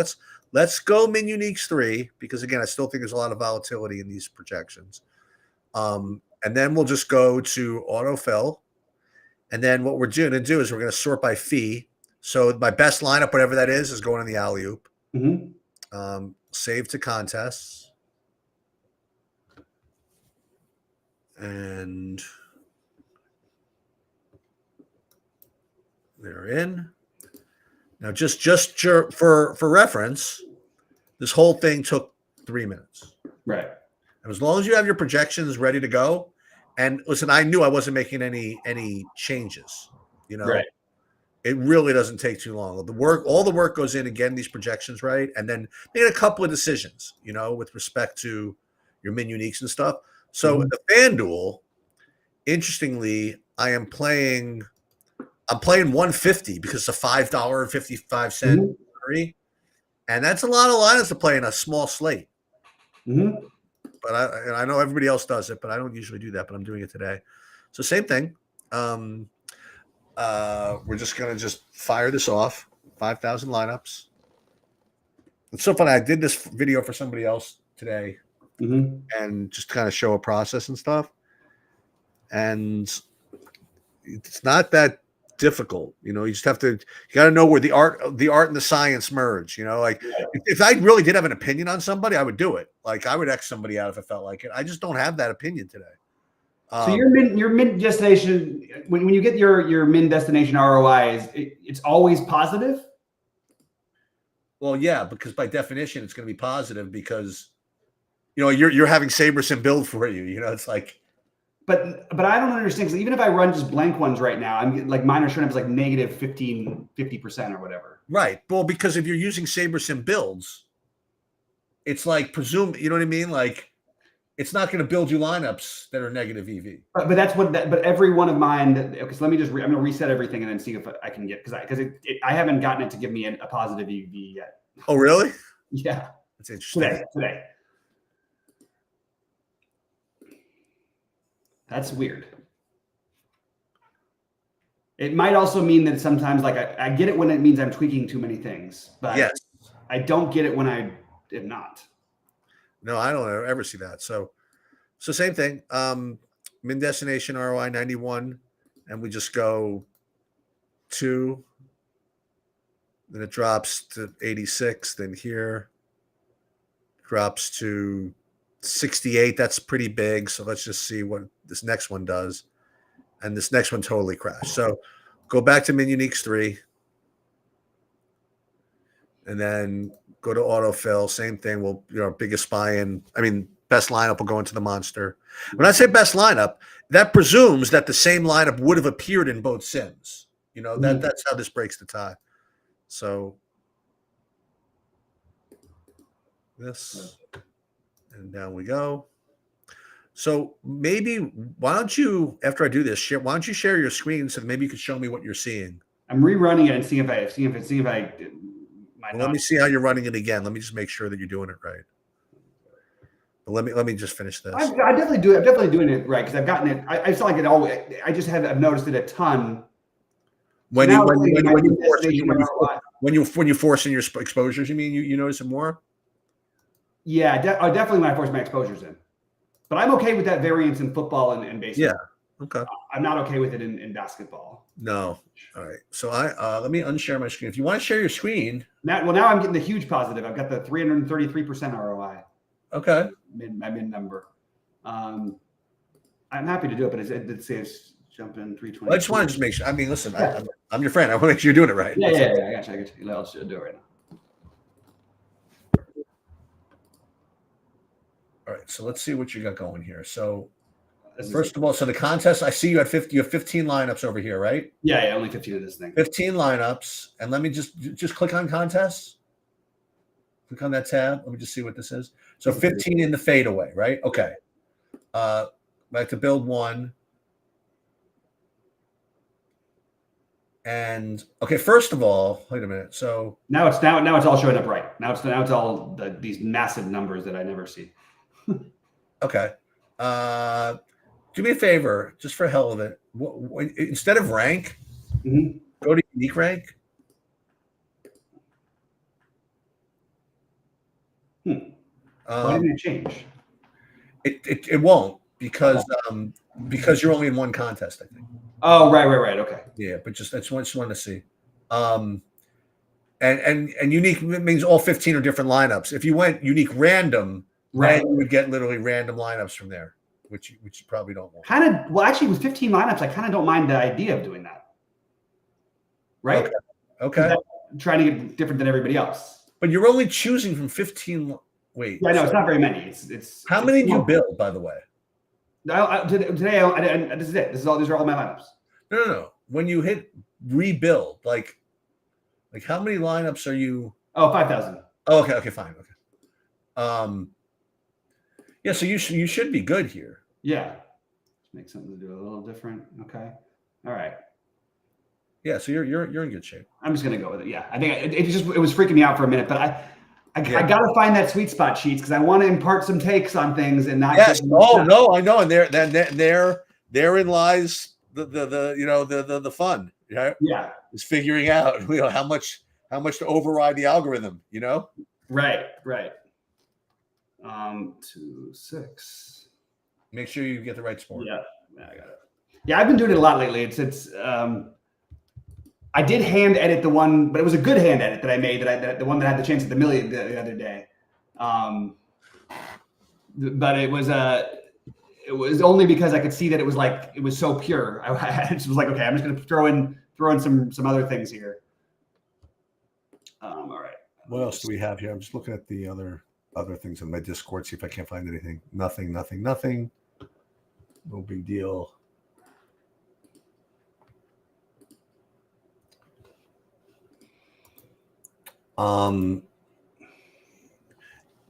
let's go min uniques 3 because again, I still think there's a lot of volatility in these projections. And then we'll just go to autofill. And then what we're going to do is we're going to sort by fee. So my best lineup, whatever that is going in the alley-oop. Save to contests. And they're in. Now, just for reference, this whole thing took 3 minutes. Right. And as long as you have your projections ready to go, and listen, I knew I wasn't making any changes. Right. It really doesn't take too long. All the work goes in getting these projections right, and then make a couple of decisions, with respect to your min uniques and stuff. So the FanDuel, interestingly, I'm playing 150 because it's a $5.55 lottery, and that's a lot of lineups to play in a small slate. But I know everybody else does it, but I don't usually do that. But I'm doing it today. So same thing. We're just going to fire this off. 5,000 lineups. It's so funny. I did this video for somebody else today and just kind of show a process and stuff. And it's not that difficult. You just have to, you got to know where the art and the science merge, if I really did have an opinion on somebody, I would do it. Like I would X somebody out if it felt like it. I just don't have that opinion today. So your min destination, when you get your min destination ROI, it's always positive? Well, yeah, because by definition, it's going to be positive because, you're having Saberson build for you, it's like. But I don't understand because even if I run just blank ones right now, I'm like mine are showing up as like negative 50% or whatever. Right. Well, because if you're using Saberson builds, it's like you know what I mean? Like it's not going to build you lineups that are negative EV. But that's but every one of mine. Okay, so let me I'm going to reset everything and then see if I can get because I haven't gotten it to give me a positive EV yet. Oh, really? Yeah. That's interesting. Today. That's weird. It might also mean that sometimes, like, I get it when it means I'm tweaking too many things, but yes. I don't get it when I am not. No, I don't ever see that. So So same thing. Min destination ROI 91, and we just go 2. Then it drops to 86. Then here drops to 68. That's pretty big. So let's just see what this next one does. And this next one totally crashed. So go back to Min Uniques 3. And then go to autofill. Same thing. We'll, biggest buy-in. I mean, best lineup will go into the monster. When I say best lineup, that presumes that the same lineup would have appeared in both sims. That's how this breaks the tie. So this, and down we go. So maybe why don't you, after I do this, why don't you share your screen so maybe you could show me what you're seeing? I'm rerunning it and seeing if I. Well, let me see how you're running it again. Let me just make sure that you're doing it right. But let me just finish this. I definitely do. I'm definitely doing it right because I've gotten it. I feel like it all. I've noticed it a ton. When you force in your exposures, you mean you notice it more? Yeah, definitely when I force my exposures in. But I'm okay with that variance in football and baseball. Yeah. Okay. I'm not okay with it in basketball. No. All right. So let me unshare my screen. If you want to share your screen. Now I'm getting the huge positive. I've got the 333% ROI. Okay. My min number. I'm happy to do it, but it says jump in 320. Well, I just want to make sure. I mean, listen, I'm your friend. I want to make sure you're doing it right. Yeah. I got you. Let's do it right now. All right, so let's see what you got going here. So, first of all, so the contest, I see you have 15 lineups over here, right? Yeah, only 15 of this thing. 15 lineups, and let me just click on contests. Click on that tab. Let me just see what this is. So 15 in the fadeaway, right? Okay. Like to build one. And okay, first of all, wait a minute. So now it's all showing up right. Now it's all these massive numbers that I never see. Okay. Do me a favor, just for hell of it. Instead of rank, go to unique rank. Why didn't it change? It won't because you're only in one contest, I think. Oh, right. Okay. Yeah, but I just wanted to see. And unique means all 15 are different lineups. If you went unique random, right, you would get literally random lineups from there, which you probably don't want. Well, actually, with 15 lineups, I kind of don't mind the idea of doing that. Right? Okay. Trying to get different than everybody else. But you're only choosing from 15. Wait. Yeah, no, it's not very many. It's how many do you build, by the way? Today, this is it. These are all my lineups. No. When you hit rebuild, like how many lineups are you? Oh, 5,000. Oh, okay, fine. Okay. Yeah, so you should be good here. Yeah. Make something to do a little different. Okay. All right. Yeah, so you're in good shape. I'm just gonna go with it. Yeah, I think it was freaking me out for a minine, but I gotta find that sweet spot, Sheets, because I want to impart some takes on things and not. Yes. Oh no, I know, and therein lies the fun. Yeah. Is figuring out how much to override the algorithm. Right. 2, 6. Make sure you get the right sport. Yeah, I got it. Yeah, I've been doing it a lot lately. It's I did hand edit the one, but it was a good hand edit that I made. The one that had the chance at the million the other day. But it was only because I could see that it was so pure. I just was like, okay, I'm just gonna throw in some other things here. All right. What else do we have here? I'm just looking at the other things in my Discord, see if I can't find anything. Nothing. No big deal.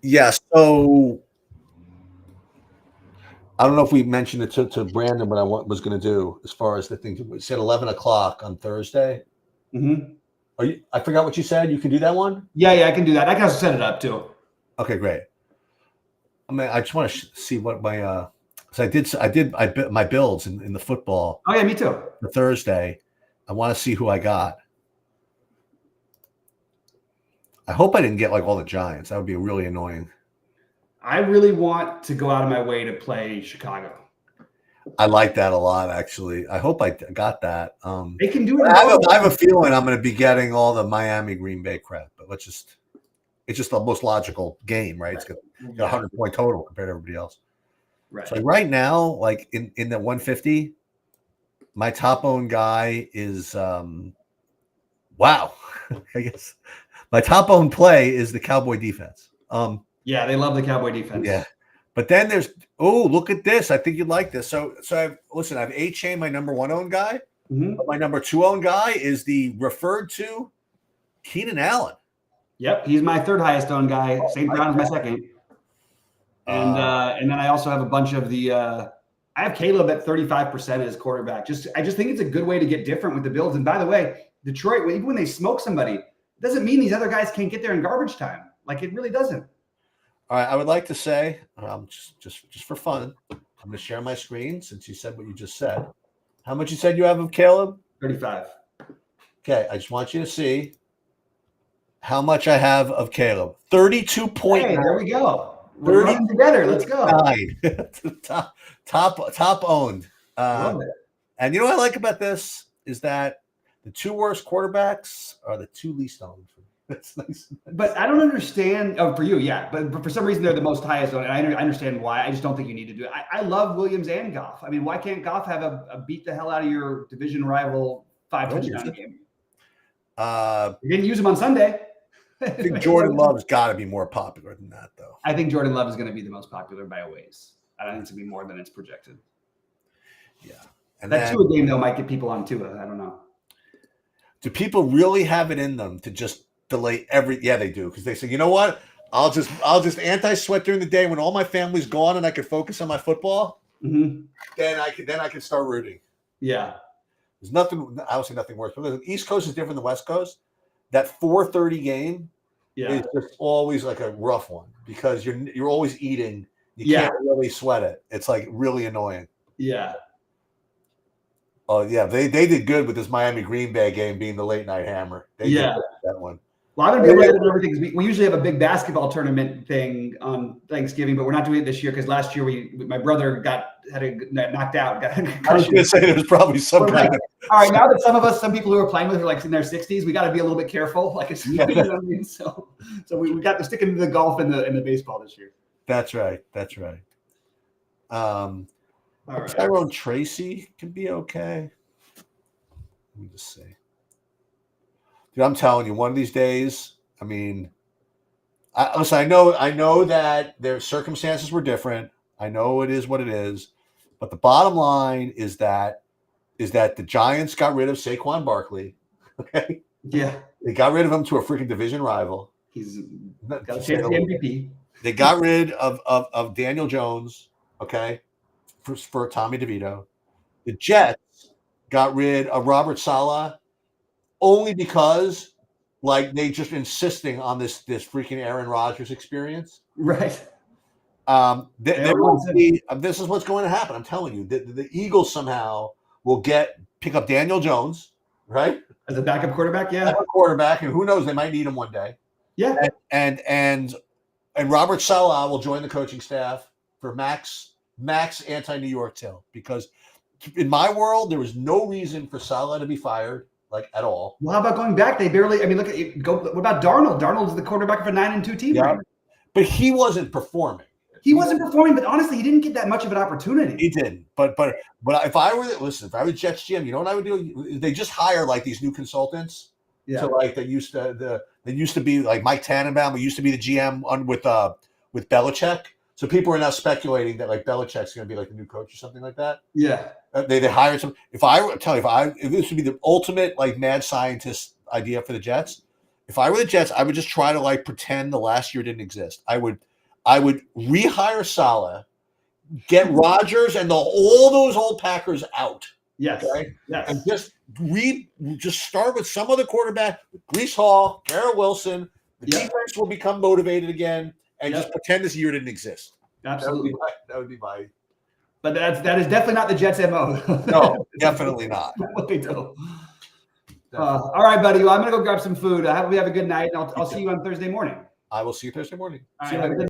Yeah, so I don't know if we mentioned it to Brandon what I was going to do as far as the thing. We said 11 o'clock on Thursday. I forgot what you said. You can do that one? Yeah, I can do that. I can also set it up too. Okay, great. I mean, I just want to see what my because I did my builds in the football. Oh yeah, me too. For Thursday, I want to see who I got. I hope I didn't get all the Giants. That would be really annoying. I really want to go out of my way to play Chicago. I like that a lot, actually. I hope I got that. They can do it. I have a feeling I'm going to be getting all the Miami Green Bay crap, but it's just the most logical game, right? It's got a 100-point total compared to everybody else. Right. So right now, like in the 150, my top owned guy is wow. I guess my top owned play is the Cowboy defense. Yeah, they love the Cowboy defense. Yeah. But then there's look at this. I think you'd like this. So I have A-Chain, my number 1 owned guy. Mm-hmm. But my number 2 owned guy is the referred to Keenan Allen. Yep, he's my 3rd highest owned guy. St. Brown is my 2nd. And then I also have a bunch of the I have Caleb at 35% as quarterback. I just think it's a good way to get different with the Bills. And by the way, Detroit, even when they smoke somebody, it doesn't mean these other guys can't get there in garbage time. Like, it really doesn't. All right, I would like to say, just for fun, I'm going to share my screen since you said what you just said. How much you said you have of Caleb? 35. Okay, I just want you to see how much I have of Caleb. 32.9. Hey, there we go. We're running together. Let's go. top owned. Love it. And you know what I like about this is that the 2 worst quarterbacks are the 2 least owned. That's nice. But I don't understand. Oh, for you, yeah. But for some reason, they're the most highest owned. And I understand why. I just don't think you need to do it. I love Williams and Goff. I mean, why can't Goff have a beat the hell out of your division rival 5 touchdown game? You didn't use him on Sunday. I think Jordan Love's got to be more popular than that, though. I think Jordan Love is going to be the most popular by a ways. I don't think it's going to be more than it's projected. Yeah. And that Tua game, though, might get people on Tua. I don't know. Do people really have it in them to just delay yeah, they do, because they say, you know what, I'll just anti-sweat during the day when all my family's gone and I can focus on my football. Mm-hmm. Then I can start rooting. Yeah, there's nothing. I would say nothing worse. But the East Coast is different than the West Coast. That 4:30 game is just always like a rough one because you're always eating. You can't really sweat it. It's like really annoying. Yeah. Oh yeah, they did good with this Miami Green Bay game being the late night hammer. They did that one. Well, I'm going to be able to do everything because we usually have a big basketball tournament thing on Thanksgiving, but we're not doing it this year because last year my brother had knocked out. I was going to say there was probably some kind of. All right, now that some people who are playing with are like in their 60s, we got to be a little bit careful. Like it's, you know what I mean? So we got to stick into the golf and the baseball this year. That's right. All right. Tyrone Tracy can be okay. Let me just see. Dude, I'm telling you, one of these days, I mean, I know that their circumstances were different. I know it is what it is. But the bottom line is that the Giants got rid of Saquon Barkley. Okay. Yeah. They got rid of him to a freaking division rival. He's got a chance at the MVP. They got rid of Daniel Jones, okay, for Tommy DeVito. The Jets got rid of Robert Saleh only because, like, they just insisting on this freaking Aaron Rodgers experience. Right. This is what's going to happen. I'm telling you, the Eagles somehow will pick up Daniel Jones, right, as a backup quarterback. Yeah, backup quarterback, and who knows, they might need him one day. Yeah, and Robert Saleh will join the coaching staff for Max anti-New York Till, because in my world there was no reason for Saleh to be fired, like, at all. Well, how about going back? They barely. I mean, look at what about Darnold? Darnold's the quarterback of a 9-2 team. Yeah, right? but he wasn't performing. He wasn't performing, but honestly, he didn't get that much of an opportunity. He didn't. But if I were Jets GM, you know what I would do? They just hire like these new consultants. Yeah. So like they used to be like Mike Tannenbaum, who used to be the GM with Belichick. So people are now speculating that like Belichick's going to be like the new coach or something like that. Yeah. They hired some. If this would be the ultimate like mad scientist idea for the Jets, if I were the Jets, I would just try to like pretend the last year didn't exist. I would rehire Saleh, get Rodgers and all those old Packers out. Yes. Okay? Yes. And just start with some other quarterback, Breece Hall, Garrett Wilson. The defense will become motivated again, and just pretend this year didn't exist. Absolutely. That would be my. But that is definitely not the Jets' MO. No, definitely not. What they do. All right, buddy. Well, I'm gonna go grab some food. I hope we have a good night, and I'll see you on Thursday morning. I will see you Thursday morning. All right.